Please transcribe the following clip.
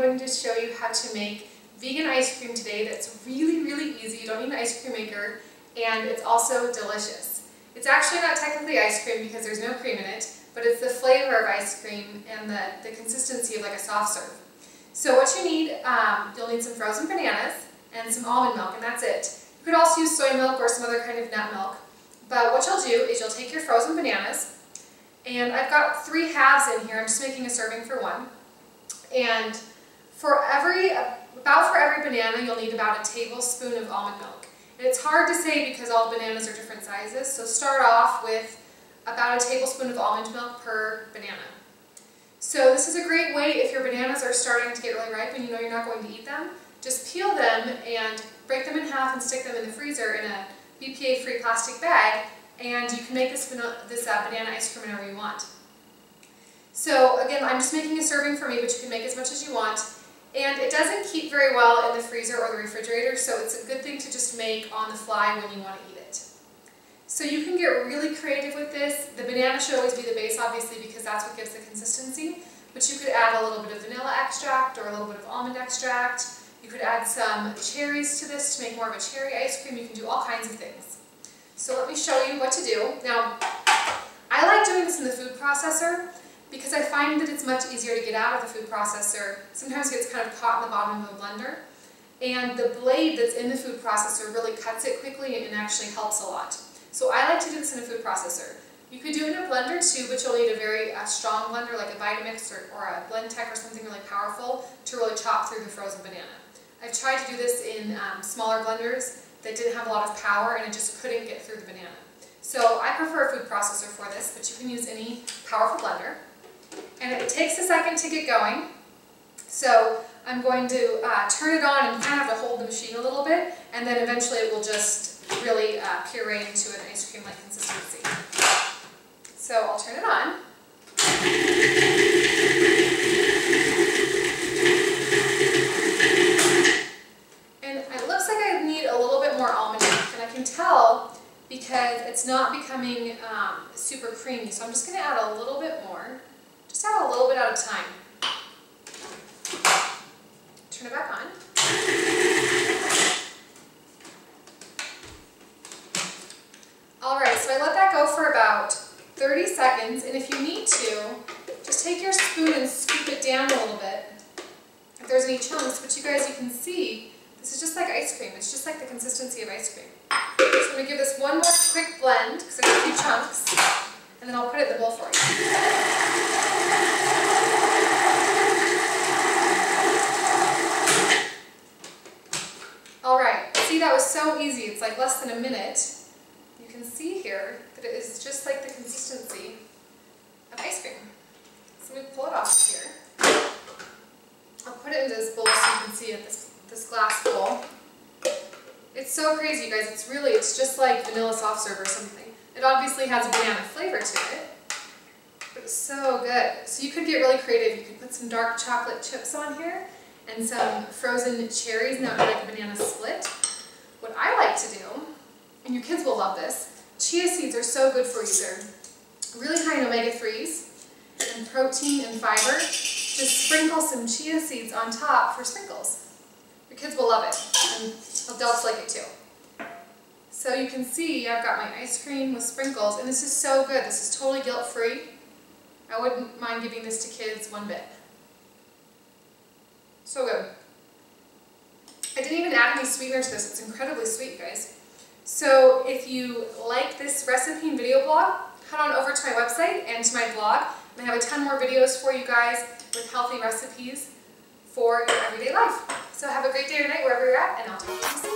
going to show you how to make vegan ice cream today that's really, really easy. You don't need an ice cream maker, and it's also delicious. It's actually not technically ice cream because there's no cream in it, but it's the flavor of ice cream and the consistency of like a soft serve. So what you need, you'll need some frozen bananas and some almond milk, and that's it. You could also use soy milk or some other kind of nut milk. But what you'll do is you'll take your frozen bananas, and I've got 3 halves in here. I'm just making a serving for one. And about for every banana, you'll need about a tablespoon of almond milk. And it's hard to say because all bananas are different sizes, so start off with about a tablespoon of almond milk per banana. So this is a great way if your bananas are starting to get really ripe and you know you're not going to eat them. Just peel them and break them in half and stick them in the freezer in a BPA-free plastic bag, and you can make this banana ice cream whenever you want. So again, I'm just making a serving for me, but you can make as much as you want. And it doesn't keep very well in the freezer or the refrigerator, so it's a good thing to just make on the fly when you want to eat it. So you can get really creative with this. The banana should always be the base, obviously, because that's what gives the consistency. But you could add a little bit of vanilla extract or a little bit of almond extract. You could add some cherries to this to make more of a cherry ice cream. You can do all kinds of things. So let me show you what to do. Now, I like doing this in the food processor because I find that it's much easier to get out of the food processor. Sometimes it gets kind of caught in the bottom of the blender. And the blade that's in the food processor really cuts it quickly and actually helps a lot. So I like to do this in a food processor. You could do it in a blender too, but you'll need a very strong blender like a Vitamix or a Blendtec or something really powerful to really chop through the frozen banana. I've tried to do this in smaller blenders that didn't have a lot of power and it just couldn't get through the banana. So I prefer a food processor for this, but you can use any powerful blender. And it takes a second to get going, so I'm going to turn it on and kind of have to hold the machine a little bit, and then eventually it will just really puree into an ice cream-like consistency. So I'll turn it on. And it looks like I need a little bit more almond milk, and I can tell because it's not becoming super creamy, so I'm just going to add a little bit more. Just add a little bit at a time. Turn it back on. Alright, so I let that go for about 30 seconds, and if you need to, just take your spoon and scoop it down a little bit if there's any chunks, but you guys, you can see, this is just like ice cream. It's just like the consistency of ice cream. So I'm going to give this one more quick blend, because there's a few chunks, and then I'll put it in the bowl for you. Alright, see, that was so easy. It's like less than a minute. You can see here that it is just like the consistency of ice cream. So let me pull it off here. I'll put it into this bowl so you can see it, this glass bowl. It's so crazy, you guys. It's just like vanilla soft serve or something. It obviously has a banana flavor to it, but it's so good. So you could get really creative. You could put some dark chocolate chips on here and some frozen cherries, and that would be like a banana split. What I like to do, and your kids will love this, chia seeds are so good for you. They're really high in omega-3s and protein and fiber. Just sprinkle some chia seeds on top for sprinkles. Your kids will love it, and adults like it too. So you can see I've got my ice cream with sprinkles, and this is so good. This is totally guilt-free. I wouldn't mind giving this to kids one bit. So good. I didn't even add any sweetener to this. It's incredibly sweet, guys. So if you like this recipe and video blog, head on over to my website and to my blog. And I have a ton more videos for you guys with healthy recipes for your everyday life. So have a great day or night wherever you're at, and I'll talk to you soon.